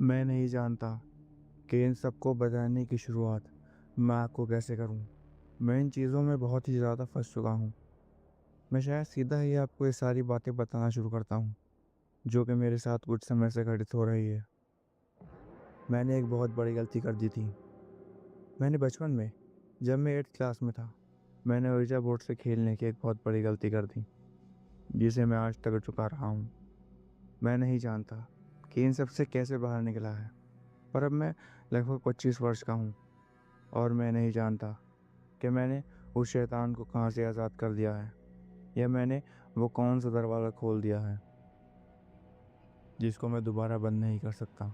मैं नहीं जानता कि इन सबको बताने की शुरुआत मैं आपको कैसे करूं। मैं इन चीज़ों में बहुत ही ज़्यादा फंस चुका हूं। मैं शायद सीधा ही आपको ये सारी बातें बताना शुरू करता हूं जो कि मेरे साथ कुछ समय से घटित हो रही है। मैंने एक बहुत बड़ी गलती कर दी थी। मैंने बचपन में, जब मैं 8th क्लास में था, मैंने ओरिजा बोर्ड से खेलने की एक बहुत बड़ी गलती कर दी जिसे मैं आज तक चुका रहा हूँ। मैं नहीं जानता कि इन सब से कैसे बाहर निकला है, पर अब मैं लगभग 25 वर्ष का हूँ और मैं नहीं जानता कि मैंने उस शैतान को कहाँ से आज़ाद कर दिया है या मैंने वो कौन सा दरवाज़ा खोल दिया है जिसको मैं दोबारा बंद नहीं कर सकता।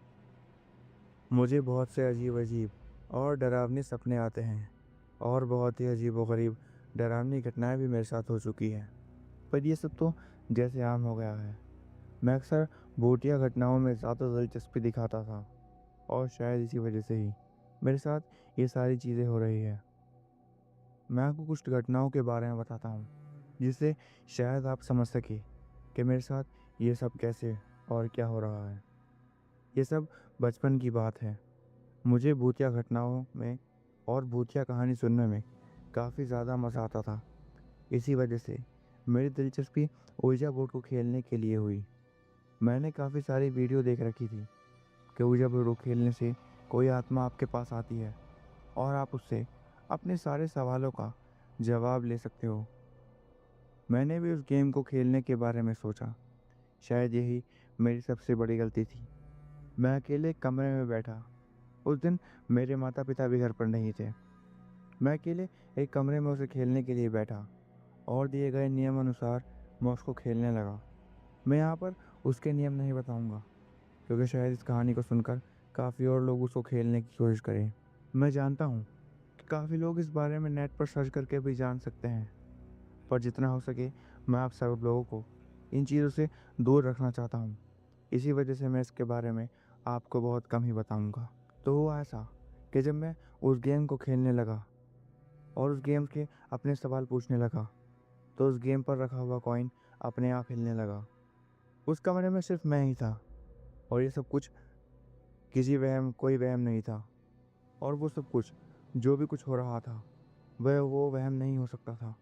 मुझे बहुत से अजीब अजीब और डरावने सपने आते हैं और बहुत ही अजीब व गरीब डरावनी घटनाएं भी मेरे साथ हो चुकी हैं, पर ये सब तो जैसे आम हो गया है। मैं अक्सर भूतिया घटनाओं में ज़्यादा दिलचस्पी दिखाता था और शायद इसी वजह से ही मेरे साथ ये सारी चीज़ें हो रही है। मैं आपको कुछ घटनाओं के बारे में बताता हूँ जिससे शायद आप समझ सके कि मेरे साथ ये सब कैसे और क्या हो रहा है। ये सब बचपन की बात है। मुझे भूतिया घटनाओं में और भूतिया कहानी सुनने में काफ़ी ज़्यादा मज़ा आता था। इसी वजह से मेरी दिलचस्पी ouija बोर्ड को खेलने के लिए हुई। मैंने काफ़ी सारी वीडियो देख रखी थी कि ouija बोर्ड को खेलने से कोई आत्मा आपके पास आती है और आप उससे अपने सारे सवालों का जवाब ले सकते हो। मैंने भी उस गेम को खेलने के बारे में सोचा। शायद यही मेरी सबसे बड़ी गलती थी। मैं अकेले कमरे में बैठा। उस दिन मेरे माता पिता भी घर पर नहीं थे। मैं अकेले एक कमरे में उसे खेलने के लिए बैठा और दिए गए नियम अनुसार मैं उसको खेलने लगा। मैं यहाँ पर उसके नियम नहीं बताऊँगा क्योंकि शायद इस कहानी को सुनकर काफ़ी और लोग उसको खेलने की कोशिश करें। मैं जानता हूँ कि काफ़ी लोग इस बारे में नेट पर सर्च करके भी जान सकते हैं, पर जितना हो सके मैं आप सब लोगों को इन चीज़ों से दूर रखना चाहता हूँ। इसी वजह से मैं इसके बारे में आपको बहुत कम ही बताऊँगा। तो हुआ ऐसा कि जब मैं उस गेम को खेलने लगा और उस गेम के अपने सवाल पूछने लगा, तो उस गेम पर रखा हुआ कॉइन अपने आप हिलने लगा। उस कमरे में सिर्फ मैं ही था और ये सब कुछ कोई वहम नहीं था। और वो सब कुछ जो भी कुछ हो रहा था वह वो वहम नहीं हो सकता था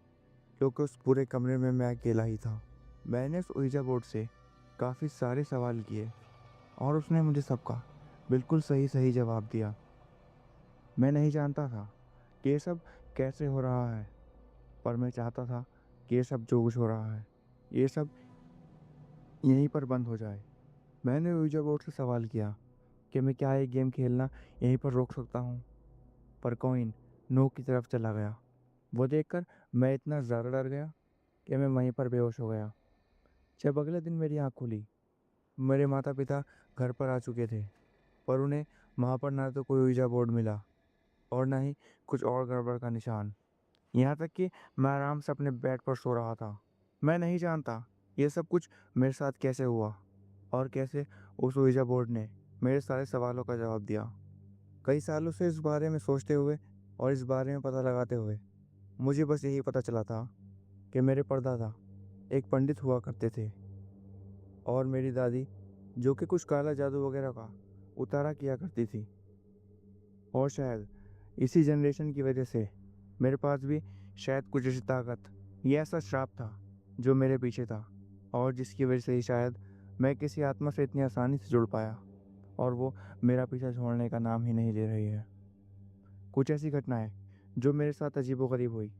क्योंकि उस पूरे कमरे में मैं अकेला ही था। मैंने उस ouija बोर्ड से काफ़ी सारे सवाल किए और उसने मुझे सबका बिल्कुल सही सही जवाब दिया। मैं नहीं जानता था कि ये सब कैसे हो रहा है, पर मैं चाहता था कि ये सब जो कुछ हो रहा है ये सब यहीं पर बंद हो जाए। मैंने ouija बोर्ड से सवाल किया कि मैं क्या ये गेम खेलना यहीं पर रोक सकता हूँ, पर कॉइन नो की तरफ चला गया। वो देखकर मैं इतना ज़्यादा डर गया कि मैं वहीं पर बेहोश हो गया। जब अगले दिन मेरी आँख खुली, मेरे माता पिता घर पर आ चुके थे, पर उन्हें वहाँ पर ना तो कोई ouija बोर्ड मिला और ना ही कुछ और गड़बड़ का निशान। यहाँ तक कि मैं आराम से अपने बेड पर सो रहा था। मैं नहीं जानता ये सब कुछ मेरे साथ कैसे हुआ और कैसे उस ouija बोर्ड ने मेरे सारे सवालों का जवाब दिया। कई सालों से इस बारे में सोचते हुए और इस बारे में पता लगाते हुए मुझे बस यही पता चला था कि मेरे परदादा एक पंडित हुआ करते थे और मेरी दादी जो कि कुछ काला जादू वगैरह का उतारा किया करती थी। और शायद इसी जनरेशन की वजह से मेरे पास भी शायद कुछ ऐसी ताकत या ऐसा श्राप था जो मेरे पीछे था और जिसकी वजह से ही शायद मैं किसी आत्मा से इतनी आसानी से जुड़ पाया और वो मेरा पीछा छोड़ने का नाम ही नहीं ले रही है। कुछ ऐसी घटनाएं जो मेरे साथ अजीबोगरीब हुई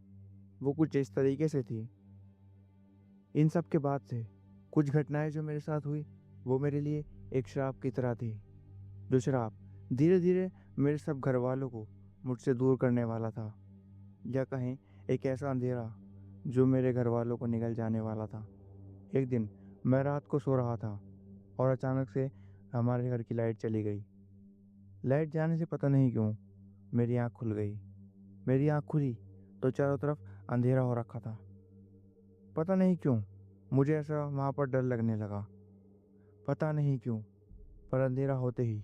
वो कुछ इस तरीके से थी। इन सब के बाद से कुछ घटनाएं जो मेरे साथ हुई वो मेरे लिए एक श्राप की तरह थी, जो श्राप धीरे धीरे मेरे सब घर वालों को मुझसे दूर करने वाला था, या कहें एक ऐसा अंधेरा जो मेरे घर वालों को निगल जाने वाला था। एक दिन मैं रात को सो रहा था और अचानक से हमारे घर की लाइट चली गई। लाइट जाने से पता नहीं क्यों मेरी आँख खुल गई। मेरी आँख खुली तो चारों तरफ अंधेरा हो रखा था। पता नहीं क्यों मुझे ऐसा वहाँ पर डर लगने लगा। पता नहीं क्यों, पर अंधेरा होते ही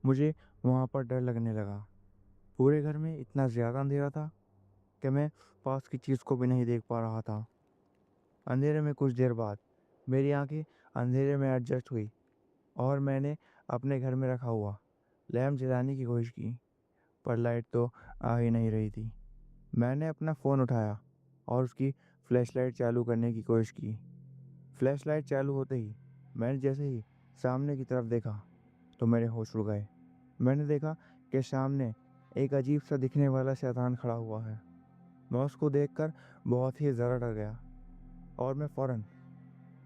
मुझे वहाँ पर डर लगने लगा। पूरे घर में इतना ज़्यादा अंधेरा था कि मैं पास की चीज़ को भी नहीं देख पा रहा था। अंधेरे में कुछ देर बाद मेरी आंखें अंधेरे में एडजस्ट हुई और मैंने अपने घर में रखा हुआ लैंप जलाने की कोशिश की, पर लाइट तो आ ही नहीं रही थी। मैंने अपना फ़ोन उठाया और उसकी फ्लैशलाइट चालू करने की कोशिश की। फ्लैशलाइट चालू होते ही मैंने जैसे ही सामने की तरफ देखा तो मेरे होश उड़ गए। मैंने देखा कि सामने एक अजीब सा दिखने वाला शैतान खड़ा हुआ है। मैं उसको देखकर बहुत ही ज़्यादा डर गया और मैं फ़ौरन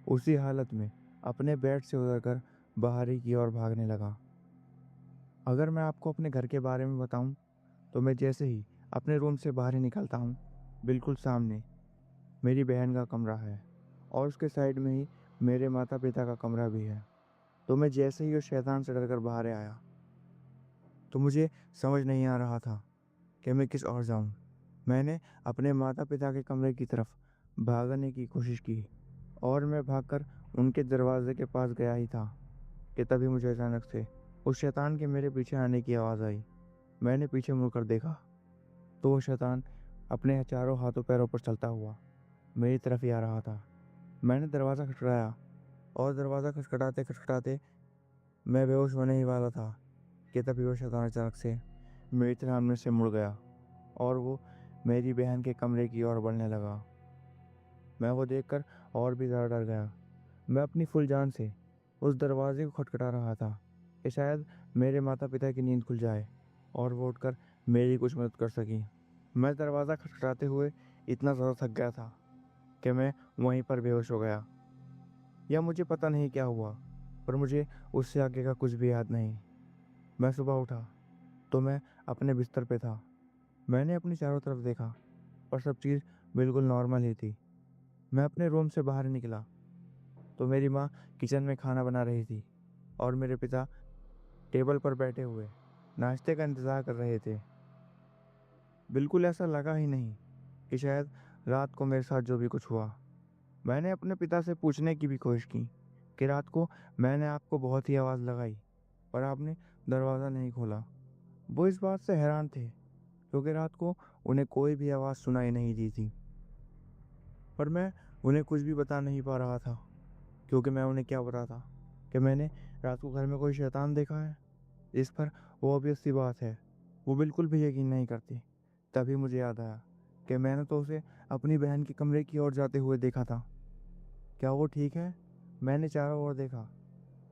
उसी हालत में अपने बेड से उतरकर बाहरी की ओर भागने लगा। अगर मैं आपको अपने घर के बारे में बताऊं, तो मैं जैसे ही अपने रूम से बाहर ही निकलता हूं, बिल्कुल सामने मेरी बहन का कमरा है और उसके साइड में ही मेरे माता पिता का कमरा भी है। तो मैं जैसे ही उस शैतान से डरकर बाहर आया, तो मुझे समझ नहीं आ रहा था कि मैं किस ओर जाऊं। मैंने अपने माता पिता के कमरे की तरफ भागने की कोशिश की और मैं भागकर उनके दरवाजे के पास गया ही था कि तभी मुझे अचानक से उस शैतान के मेरे पीछे आने की आवाज़ आई। मैंने पीछे मुड़कर देखा तो वो शैतान अपने चारों हाथों पैरों पर चलता हुआ मेरी तरफ ही आ रहा था। मैंने दरवाज़ा खटखटाया और दरवाज़ा खटखटाते खटखटाते मैं बेहोश होने ही वाला था कि तभी वो शैतान अचानक से मेरी सामने से मुड़ गया और वो मेरी बहन के कमरे की ओर बढ़ने लगा। मैं वो देखकर और भी ज़्यादा डर गया। मैं अपनी फुल जान से उस दरवाजे को खटखटा रहा था कि शायद मेरे माता पिता की नींद खुल जाए और वो उठकर मेरी कुछ मदद कर सकें। मैं दरवाज़ा खटखटाते हुए इतना ज़्यादा थक गया था कि मैं वहीं पर बेहोश हो गया। या मुझे पता नहीं क्या हुआ, पर मुझे उससे आगे का कुछ भी याद नहीं। मैं सुबह उठा तो मैं अपने बिस्तर पे था। मैंने अपनी चारों तरफ देखा, पर सब चीज़ बिल्कुल नॉर्मल ही थी। मैं अपने रूम से बाहर निकला तो मेरी माँ किचन में खाना बना रही थी और मेरे पिता टेबल पर बैठे हुए नाश्ते का इंतज़ार कर रहे थे। बिल्कुल ऐसा लगा ही नहीं कि शायद रात को मेरे साथ जो भी कुछ हुआ। मैंने अपने पिता से पूछने की भी कोशिश की कि रात को मैंने आपको बहुत ही आवाज़ लगाई, पर आपने दरवाज़ा नहीं खोला। वो इस बात से हैरान थे क्योंकि रात को उन्हें कोई भी आवाज़ सुनाई नहीं दी थी, पर मैं उन्हें कुछ भी बता नहीं पा रहा था क्योंकि मैं उन्हें क्या बताता कि मैंने रात को घर में कोई शैतान देखा है। इस पर वो ऑब्वियस सी बात है, वो बिल्कुल भी यकीन नहीं करती। तभी मुझे याद आया कि मैंने तो उसे अपनी बहन के कमरे की ओर जाते हुए देखा था। क्या वो ठीक है? मैंने चारों ओर देखा,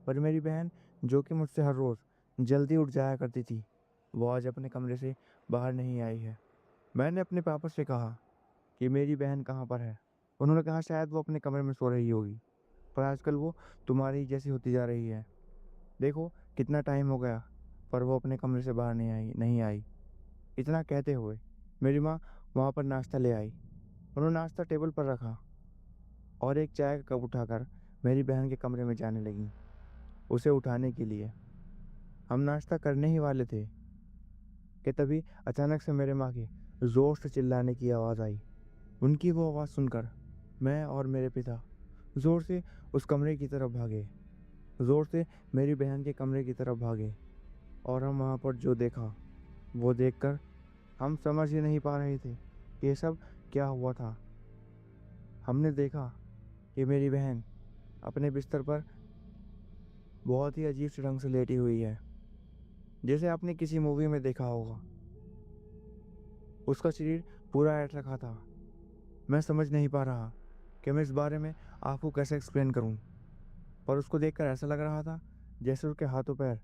पर मेरी बहन, जो कि मुझसे हर रोज़ जल्दी उठ जाया करती थी, वो आज अपने कमरे से बाहर नहीं आई है। मैंने अपने पापा से कहा कि मेरी बहन कहाँ पर है। उन्होंने कहा शायद वो अपने कमरे में सो रही होगी, पर आजकल वो तुम्हारी जैसी होती जा रही है। देखो कितना टाइम हो गया, पर वो अपने कमरे से बाहर नहीं आई। इतना कहते हुए मेरी माँ वहाँ पर नाश्ता ले आई। उन्होंने नाश्ता टेबल पर रखा और एक चाय का कप उठाकर मेरी बहन के कमरे में जाने लगी उसे उठाने के लिए। हम नाश्ता करने ही वाले थे कि तभी अचानक से मेरे माँ के ज़ोर से चिल्लाने की आवाज़ आई। उनकी वो आवाज़ सुनकर मैं और मेरे पिता ज़ोर से उस कमरे की तरफ भागे, ज़ोर से मेरी बहन के कमरे की तरफ भागे। और हम वहाँ पर जो देखा, वो देखकर हम समझ ही नहीं पा रहे थे कि ये सब क्या हुआ था। हमने देखा कि मेरी बहन अपने बिस्तर पर बहुत ही अजीब से ढंग से लेटी हुई है, जैसे आपने किसी मूवी में देखा होगा। उसका शरीर पूरा ऐठ रखा था। मैं समझ नहीं पा रहा कि मैं इस बारे में आपको कैसे एक्सप्लेन करूं, पर उसको देखकर ऐसा लग रहा था जैसे उसके हाथों पैर,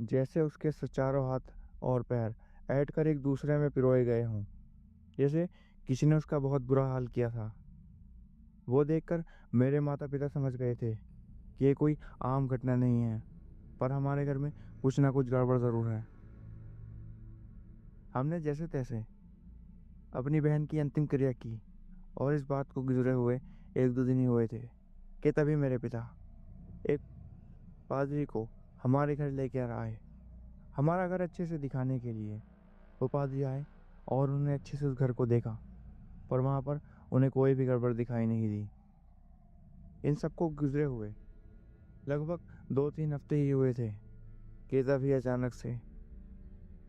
जैसे उसके चारों हाथ और पैर ऐंठ कर एक दूसरे में पिरोए गए हों, जैसे किसी ने उसका बहुत बुरा हाल किया था। वो देखकर मेरे माता पिता समझ गए थे कि ये कोई आम घटना नहीं है, पर हमारे घर में कुछ ना कुछ गड़बड़ ज़रूर है। हमने जैसे तैसे अपनी बहन की अंतिम क्रिया की और इस बात को गुजरे हुए 1-2 दिन ही हुए थे कि तभी मेरे पिता एक पादरी को हमारे घर लेकर आए, हमारा घर अच्छे से दिखाने के लिए। वो पादरी आए और उन्होंने अच्छे से उस घर को देखा, पर वहाँ पर उन्हें कोई भी गड़बड़ दिखाई नहीं दी। इन सबको गुजरे हुए लगभग 2-3 हफ्ते ही हुए थे कि तभी अचानक से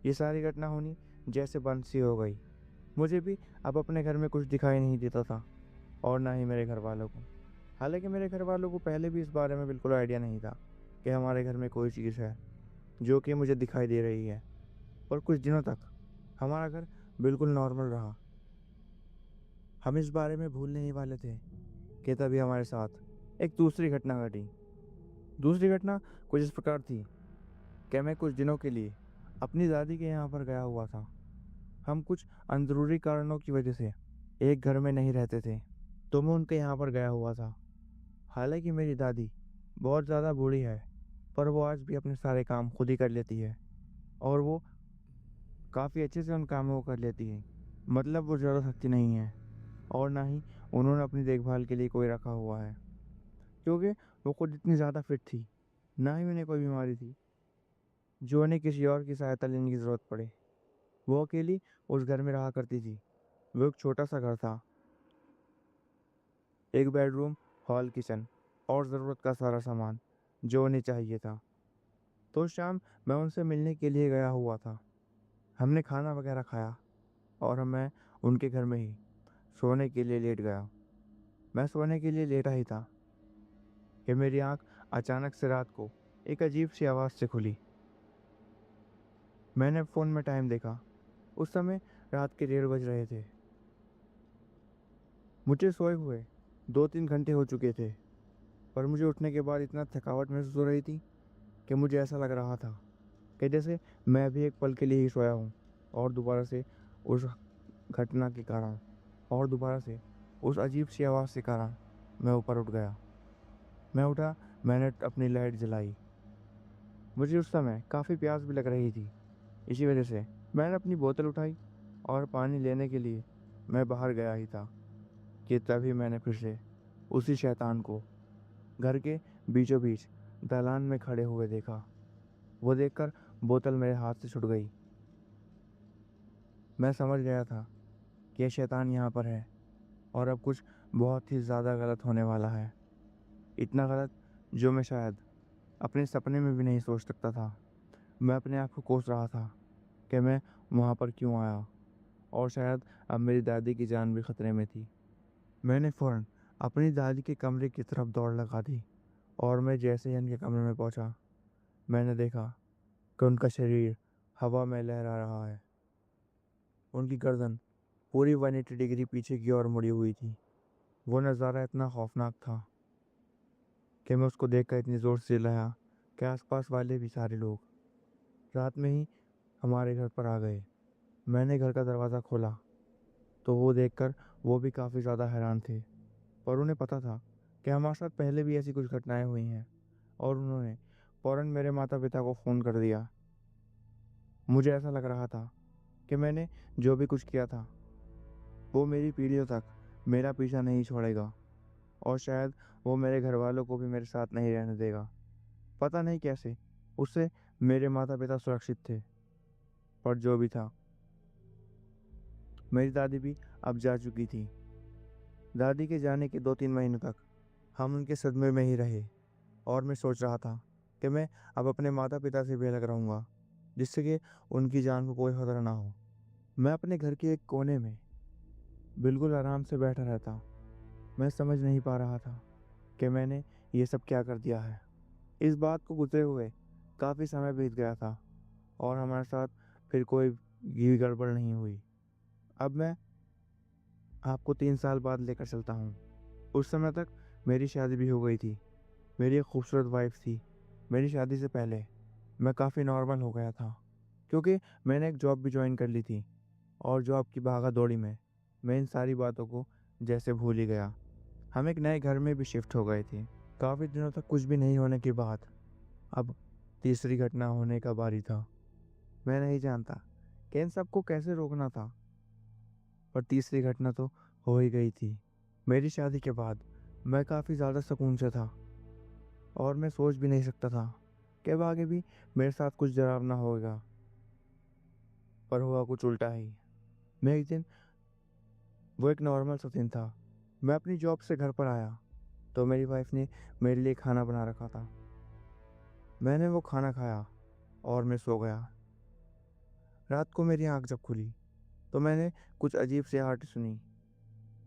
ये सारी घटना होनी जैसे बंद सी हो गई। मुझे भी अब अपने घर में कुछ दिखाई नहीं देता था और ना ही मेरे घर वालों को। हालांकि मेरे घर वालों को पहले भी इस बारे में बिल्कुल आइडिया नहीं था कि हमारे घर में कोई चीज़ है जो कि मुझे दिखाई दे रही है। पर कुछ दिनों तक हमारा घर बिल्कुल नॉर्मल रहा। हम इस बारे में भूलने ही वाले थे कि तभी हमारे साथ एक दूसरी घटना घटी। दूसरी घटना कुछ इस प्रकार थी कि मैं कुछ दिनों के लिए अपनी दादी के यहाँ पर गया हुआ था। हम कुछ अंदरूनी कारणों की वजह से एक घर में नहीं रहते थे, तो मैं उनके यहाँ पर गया हुआ था। हालांकि मेरी दादी बहुत ज़्यादा बूढ़ी है, पर वो आज भी अपने सारे काम खुद ही कर लेती है और वो काफ़ी अच्छे से उन कामों को कर लेती है। मतलब वो ज़्यादा थकती नहीं है और ना ही उन्होंने अपनी देखभाल के लिए कोई रखा हुआ है, क्योंकि वो खुद इतनी ज़्यादा फिट थी। ना ही उन्हें कोई बीमारी थी जो उन्हें किसी और की सहायता लेने की ज़रूरत पड़े। वो अकेली उस घर में रहा करती थी। वो एक छोटा सा घर था, एक बेडरूम, हॉल, किचन और ज़रूरत का सारा सामान जो उन्हें चाहिए था। तो शाम मैं उनसे मिलने के लिए गया हुआ था। हमने खाना वगैरह खाया और मैं उनके घर में ही सोने के लिए लेट गया। मैं सोने के लिए लेटा ही था कि मेरी आंख अचानक से रात को एक अजीब सी आवाज़ से खुली। मैंने फ़ोन में टाइम देखा। उस समय रात के 1:30 बज रहे थे। मुझे सोए हुए 2-3 घंटे हो चुके थे, पर मुझे उठने के बाद इतना थकावट महसूस हो रही थी कि मुझे ऐसा लग रहा था कि जैसे मैं भी एक पल के लिए ही सोया हूँ और दोबारा से उस घटना के कारण और दोबारा से उस अजीब सी आवाज़ के कारण मैं ऊपर उठ गया। मैं उठा, मैंने अपनी लाइट जलाई। मुझे उस समय काफ़ी प्यास भी लग रही थी। इसी वजह से मैंने अपनी बोतल उठाई और पानी लेने के लिए मैं बाहर गया ही था कि तभी मैंने फिर से उसी शैतान को घर के बीचों बीच दालान में खड़े हुए देखा। वो देखकर बोतल मेरे हाथ से छूट गई। मैं समझ गया था कि यह शैतान यहाँ पर है और अब कुछ बहुत ही ज़्यादा गलत होने वाला है। इतना गलत जो मैं शायद अपने सपने में भी नहीं सोच सकता था। मैं अपने आप को कोस रहा था कि मैं वहाँ पर क्यों आया और शायद अब मेरी दादी की जान भी खतरे में थी। मैंने फ़ौरन अपनी दादी के कमरे की तरफ दौड़ लगा दी और मैं जैसे ही उनके कमरे में पहुँचा, मैंने देखा कि उनका शरीर हवा में लहरा रहा है। उनकी गर्दन पूरी 180 डिग्री पीछे की ओर मुड़ी हुई थी। वो नज़ारा इतना खौफनाक था कि मैं उसको देखकर इतनी ज़ोर से चिल्लाया कि आसपास वाले भी सारे लोग रात में ही हमारे घर पर आ गए। मैंने घर का दरवाज़ा खोला तो वो देखकर वो भी काफ़ी ज़्यादा हैरान थे, पर उन्हें पता था कि हमारे साथ पहले भी ऐसी कुछ घटनाएं हुई हैं और उन्होंने फ़ौरन मेरे माता पिता को फ़ोन कर दिया। मुझे ऐसा लग रहा था कि मैंने जो भी कुछ किया था वो मेरी पीढ़ियों तक मेरा पीछा नहीं छोड़ेगा और शायद वो मेरे घर वालों को भी मेरे साथ नहीं रहने देगा। पता नहीं कैसे उससे मेरे माता पिता सुरक्षित थे, पर जो भी था, मेरी दादी भी अब जा चुकी थी। दादी के जाने के 2-3 महीने तक हम उनके सदमे में ही रहे और मैं सोच रहा था कि मैं अब अपने माता पिता से भी अलग रहूँगा, जिससे कि उनकी जान को कोई खतरा ना हो। मैं अपने घर के एक कोने में बिल्कुल आराम से बैठा रहता। मैं समझ नहीं पा रहा था कि मैंने ये सब क्या कर दिया है। इस बात को गुजरे हुए काफ़ी समय बीत गया था और हमारे साथ फिर कोई भी गड़बड़ नहीं हुई। अब मैं आपको 3 साल बाद लेकर चलता हूँ। उस समय तक मेरी शादी भी हो गई थी। मेरी एक खूबसूरत वाइफ थी। मेरी शादी से पहले मैं काफ़ी नॉर्मल हो गया था, क्योंकि मैंने एक जॉब भी ज्वाइन कर ली थी और जॉब की भागा दौड़ी में मैं इन सारी बातों को जैसे भूल ही गया। हम एक नए घर में भी शिफ्ट हो गए थे। काफ़ी दिनों तक कुछ भी नहीं होने के बाद अब तीसरी घटना होने का बारी था। मैं नहीं जानता कि इन सबको कैसे रोकना था, पर तीसरी घटना तो हो ही गई थी। मेरी शादी के बाद मैं काफ़ी ज़्यादा सुकून से था और मैं सोच भी नहीं सकता था कि अब आगे भी मेरे साथ कुछ डरावना होगा, पर हुआ कुछ उल्टा ही। मैं एक दिन वो एक नॉर्मल सा दिन था। मैं अपनी जॉब से घर पर आया तो मेरी वाइफ ने मेरे लिए खाना बना रखा था। मैंने वो खाना खाया और मैं सो गया। रात को मेरी आंख जब खुली तो मैंने कुछ अजीब सी आहट सुनी।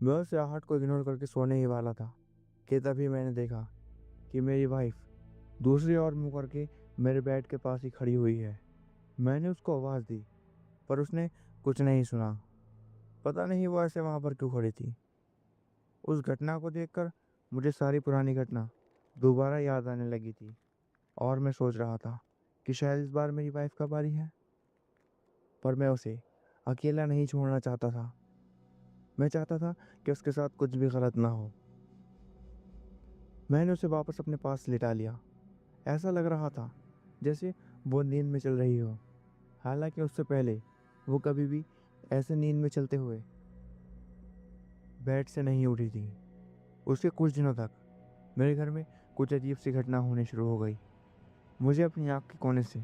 मैं उस आहट को इग्नोर करके सोने ही वाला था कि तभी मैंने देखा कि मेरी वाइफ दूसरी ओर मुंह करके मेरे बेड के पास ही खड़ी हुई है। मैंने उसको आवाज़ दी पर उसने कुछ नहीं सुना। पता नहीं वो ऐसे वहाँ पर क्यों खड़ी थी। उस घटना को देखकर मुझे सारी पुरानी घटना दोबारा याद आने लगी थी और मैं सोच रहा था कि शायद इस बार मेरी वाइफ का बारी है। पर मैं उसे अकेला नहीं छोड़ना चाहता था। मैं चाहता था कि उसके साथ कुछ भी गलत ना हो। मैंने उसे वापस अपने पास लिटा लिया। ऐसा लग रहा था जैसे वो नींद में चल रही हो। हालांकि उससे पहले वो कभी भी ऐसे नींद में चलते हुए बेड से नहीं उठी थी। उसके कुछ दिनों तक मेरे घर में कुछ अजीब सी घटना होनी शुरू हो गई। मुझे अपनी आँख के कोने से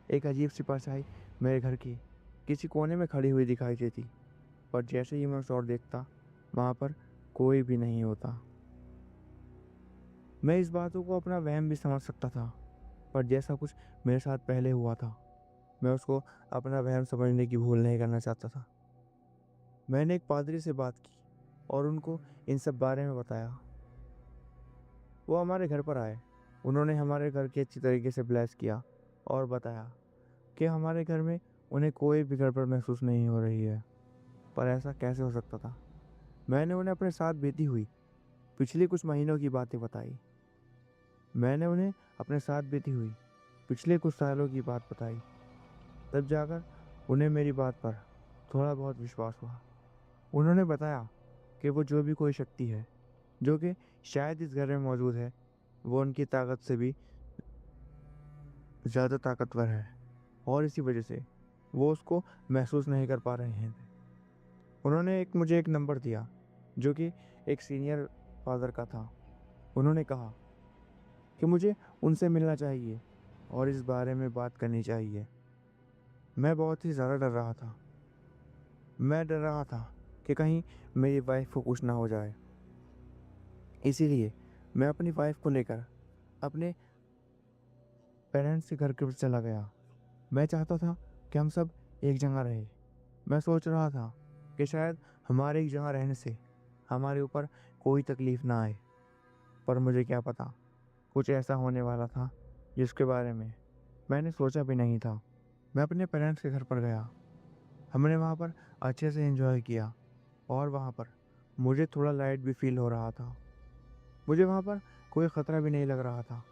एक अजीब सी परछाई मेरे घर के किसी कोने में खड़ी हुई दिखाई देती। पर जैसे ही मैं उस ओर देखता वहाँ पर कोई भी नहीं होता। मैं इस बातों को अपना वहम भी समझ सकता था, पर जैसा कुछ मेरे साथ पहले हुआ था मैं उसको अपना वहम समझने की भूल नहीं करना चाहता था। मैंने एक पादरी से बात की और उनको इन सब बारे में बताया। वो हमारे घर पर आए। उन्होंने हमारे घर की अच्छी तरीके से ब्लेस किया और बताया कि हमारे घर में उन्हें कोई भी गड़बड़ महसूस नहीं हो रही है। पर ऐसा कैसे हो सकता था। मैंने उन्हें अपने साथ बीती हुई पिछले कुछ महीनों की बातें बताई। मैंने उन्हें अपने साथ बीती हुई पिछले कुछ सालों की बात बताई। तब जाकर उन्हें मेरी बात पर थोड़ा बहुत विश्वास हुआ। उन्होंने बताया कि वो जो भी कोई शक्ति है जो कि शायद इस घर में मौजूद है वो उनकी ताकत से भी ज़्यादा ताकतवर है और इसी वजह से वो उसको महसूस नहीं कर पा रहे हैं। उन्होंने मुझे एक नंबर दिया जो कि एक सीनियर फादर का था। उन्होंने कहा कि मुझे उनसे मिलना चाहिए और इस बारे में बात करनी चाहिए। मैं बहुत ही ज़्यादा डर रहा था। मैं डर रहा था कि कहीं मेरी वाइफ को कुछ ना हो जाए। इसीलिए मैं अपनी वाइफ को लेकर अपने पेरेंट्स के घर के चला गया। मैं चाहता था कि हम सब एक जगह रहे। मैं सोच रहा था कि शायद हमारे एक जगह रहने से हमारे ऊपर कोई तकलीफ़ ना आए। पर मुझे क्या पता कुछ ऐसा होने वाला था जिसके बारे में मैंने सोचा भी नहीं था। मैं अपने पेरेंट्स के घर पर गया। हमने वहाँ पर अच्छे से एंजॉय किया और वहाँ पर मुझे थोड़ा लाइट भी फील हो रहा था। मुझे वहाँ पर कोई ख़तरा भी नहीं लग रहा था।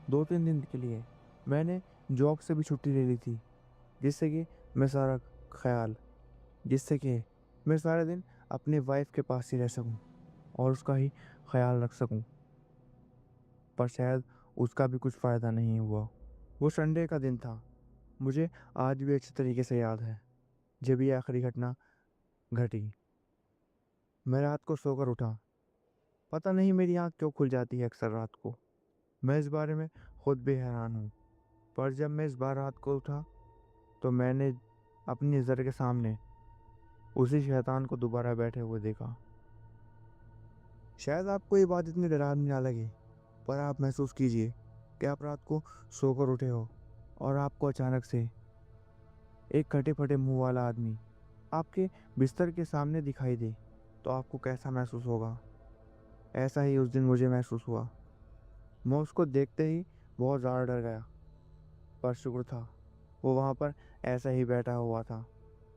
2-3 दिन के लिए मैंने जॉब से भी छुट्टी ले ली थी जिससे कि मैं सारा ख्याल जिससे कि मैं सारे दिन अपनी वाइफ के पास ही रह सकूं और उसका ही ख्याल रख सकूं। पर शायद उसका भी कुछ फ़ायदा नहीं हुआ। वो संडे का दिन था। मुझे आज भी अच्छे तरीके से याद है जब ये आखिरी घटना घटी। मैं रात को सोकर उठा। पता नहीं मेरी आँख क्यों खुल जाती है अक्सर रात को। मैं इस बारे में खुद भी हैरान हूँ। पर जब मैं इस बार रात को उठा तो मैंने अपनी नज़र के सामने उसी शैतान को दोबारा बैठे हुए देखा। शायद आपको ये बात इतनी डरावनी ना लगे, पर आप महसूस कीजिए कि आप रात को सोकर उठे हो और आपको अचानक से एक कटे फटे मुंह वाला आदमी आपके बिस्तर के सामने दिखाई दे तो आपको कैसा महसूस होगा। ऐसा ही उस दिन मुझे महसूस हुआ। मैं उसको देखते ही बहुत ज़्यादा डर गया। पर शुक्र था वो वहाँ पर ऐसा ही बैठा हुआ था।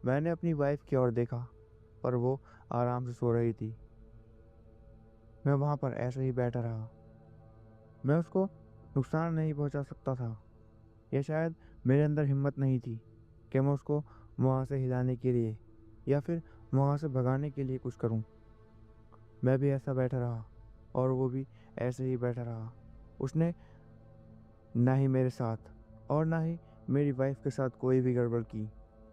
मैंने अपनी वाइफ की ओर देखा पर वो आराम से सो रही थी। मैं वहाँ पर ऐसे ही बैठा रहा। मैं उसको नुकसान नहीं पहुँचा सकता था या शायद मेरे अंदर हिम्मत नहीं थी कि मैं उसको वहाँ से हिलाने के लिए या फिर वहाँ से भगाने के लिए कुछ करूँ। मैं भी ऐसा बैठा रहा और वो भी ऐसे ही बैठा रहा। उसने ना ही मेरे साथ और ना ही मेरी वाइफ के साथ कोई भी गड़बड़ की,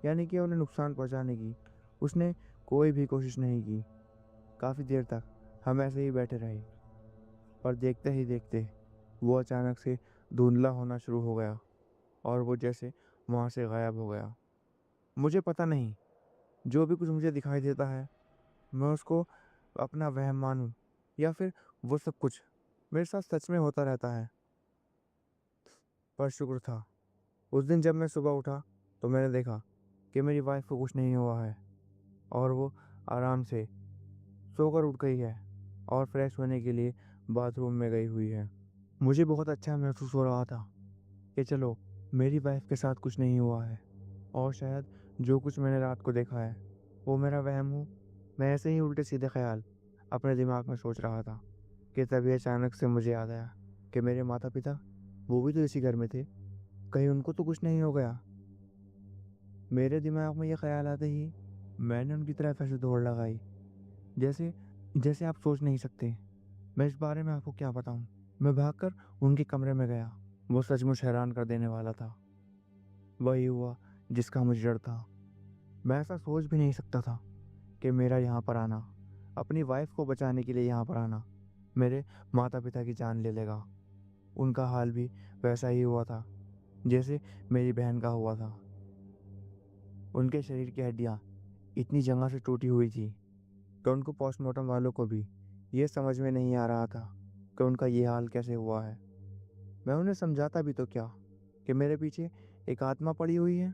यानी कि उन्हें नुकसान पहुंचाने की उसने कोई भी कोशिश नहीं की। काफ़ी देर तक हम ऐसे ही बैठे रहे। पर देखते ही देखते वो अचानक से धुंधला होना शुरू हो गया और वो जैसे वहाँ से गायब हो गया। मुझे पता नहीं जो भी कुछ मुझे दिखाई देता है मैं उसको अपना वहम मानूं या फिर वो सब कुछ मेरे साथ सच में होता रहता है। पर शुक्र था उस दिन जब मैं सुबह उठा तो मैंने देखा कि मेरी वाइफ को कुछ नहीं हुआ है और वो आराम से सोकर उठ गई है और फ्रेश होने के लिए बाथरूम में गई हुई है। मुझे बहुत अच्छा महसूस हो रहा था कि चलो मेरी वाइफ के साथ कुछ नहीं हुआ है, और शायद जो कुछ मैंने रात को देखा है वो मेरा वहम हो। मैं ऐसे ही उल्टे सीधे ख्याल अपने दिमाग में सोच रहा था कि तभी अचानक से मुझे याद आया कि मेरे माता पिता वो भी तो इसी घर में थे, कहीं उनको तो कुछ नहीं हो गया। मेरे दिमाग में ये ख्याल आते ही मैंने उनकी तरफ ऐसे दौड़ लगाई, जैसे जैसे आप सोच नहीं सकते मैं इस बारे में आपको क्या बताऊं। मैं भागकर उनके कमरे में गया। वो सचमुच हैरान कर देने वाला था। वही हुआ जिसका मुझे डर था। मैं ऐसा सोच भी नहीं सकता था कि मेरा यहाँ पर आना, अपनी वाइफ को बचाने के लिए यहाँ पर आना, मेरे माता पिता की जान ले लेगा। उनका हाल भी वैसा ही हुआ था जैसे मेरी बहन का हुआ था। उनके शरीर की हड्डियाँ इतनी जगह से टूटी हुई थी कि उनको पोस्टमार्टम वालों को भी ये समझ में नहीं आ रहा था कि उनका ये हाल कैसे हुआ है। मैं उन्हें समझाता भी तो क्या कि मेरे पीछे एक आत्मा पड़ी हुई है,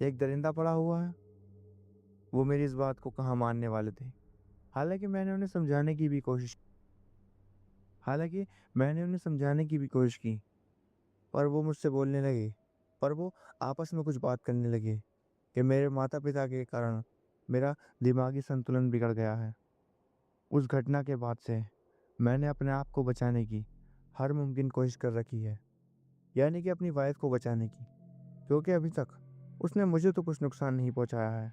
एक दरिंदा पड़ा हुआ है। वो मेरी इस बात को कहाँ मानने वाले थे। हालांकि मैंने उन्हें समझाने की भी कोशिश हालांकि मैंने उन्हें समझाने की भी कोशिश की, पर वो मुझसे बोलने लगे, पर वो आपस में कुछ बात करने लगे कि मेरे माता पिता के कारण मेरा दिमागी संतुलन बिगड़ गया है। उस घटना के बाद से मैंने अपने आप को बचाने की हर मुमकिन कोशिश कर रखी है, यानी कि अपनी वाइफ को बचाने की, क्योंकि अभी तक उसने मुझे तो कुछ नुकसान नहीं पहुंचाया है,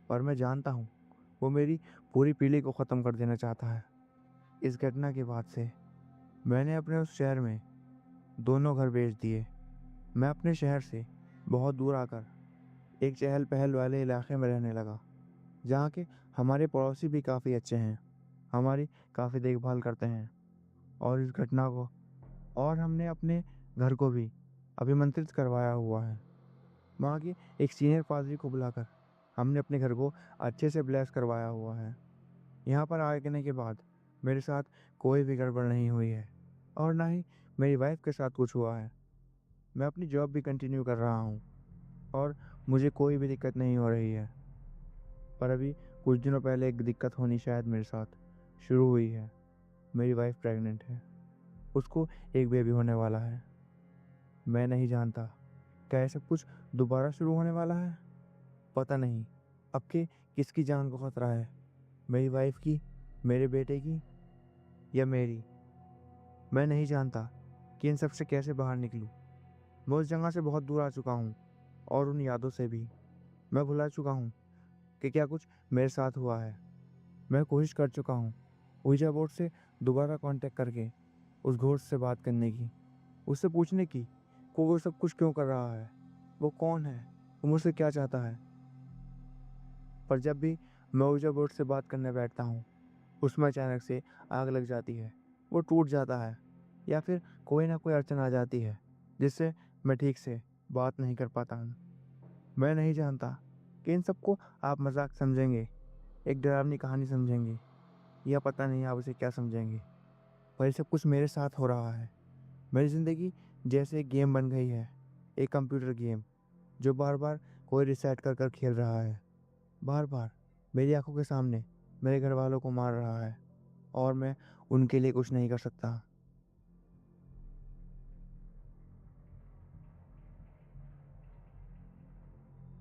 पर मैं जानता हूँ वो मेरी पूरी पीढ़ी को ख़त्म कर देना चाहता है। इस घटना के बाद से मैंने अपने उस शहर में दोनों घर बेच दिए। मैं अपने शहर से बहुत दूर आकर एक चहल पहल वाले इलाके में रहने लगा, जहाँ के हमारे पड़ोसी भी काफ़ी अच्छे हैं, हमारी काफ़ी देखभाल करते हैं। और इस घटना को और हमने अपने घर को भी अभिमंत्रित करवाया हुआ है। वहाँ के एक सीनियर पादरी को बुलाकर हमने अपने घर को अच्छे से ब्लेस करवाया हुआ है। यहाँ पर आने के बाद मेरे साथ कोई भी गड़बड़ नहीं हुई है, और ना ही मेरी वाइफ के साथ कुछ हुआ है। मैं अपनी जॉब भी कंटिन्यू कर रहा हूँ और मुझे कोई भी दिक्कत नहीं हो रही है। पर अभी कुछ दिनों पहले एक दिक्कत होनी शायद मेरे साथ शुरू हुई है। मेरी वाइफ प्रेग्नेंट है, उसको एक बेबी होने वाला है। मैं नहीं जानता क्या ये सब कुछ दोबारा शुरू होने वाला है। पता नहीं अब के किसकी जान को खतरा है, मेरी वाइफ की, मेरे बेटे की, या मेरी। मैं नहीं जानता कि इन सब से कैसे बाहर निकलूं। मैं उस जगह से बहुत दूर आ चुका हूँ, और उन यादों से भी मैं भुला चुका हूँ कि क्या कुछ मेरे साथ हुआ है। मैं कोशिश कर चुका हूँ ouija बोर्ड से दोबारा कांटेक्ट करके उस घोस्ट से बात करने की, उससे पूछने की को वो सब कुछ क्यों कर रहा है, वो कौन है, वो मुझसे क्या चाहता है। पर जब भी मैं ouija बोर्ड से बात करने बैठता हूँ, उसमें अचानक से आग लग जाती है, वो टूट जाता है, या फिर कोई ना कोई अड़चन आ जाती है जिससे मैं ठीक से बात नहीं कर पाता हूँ। मैं नहीं जानता कि इन सबको आप मजाक समझेंगे, एक डरावनी कहानी समझेंगे, या पता नहीं आप उसे क्या समझेंगे, पर ये सब कुछ मेरे साथ हो रहा है। मेरी ज़िंदगी जैसे एक गेम बन गई है, एक कंप्यूटर गेम जो बार बार कोई रिसेट कर कर खेल रहा है। बार बार मेरी आंखों के सामने मेरे घर वालों को मार रहा है, और मैं उनके लिए कुछ नहीं कर सकता।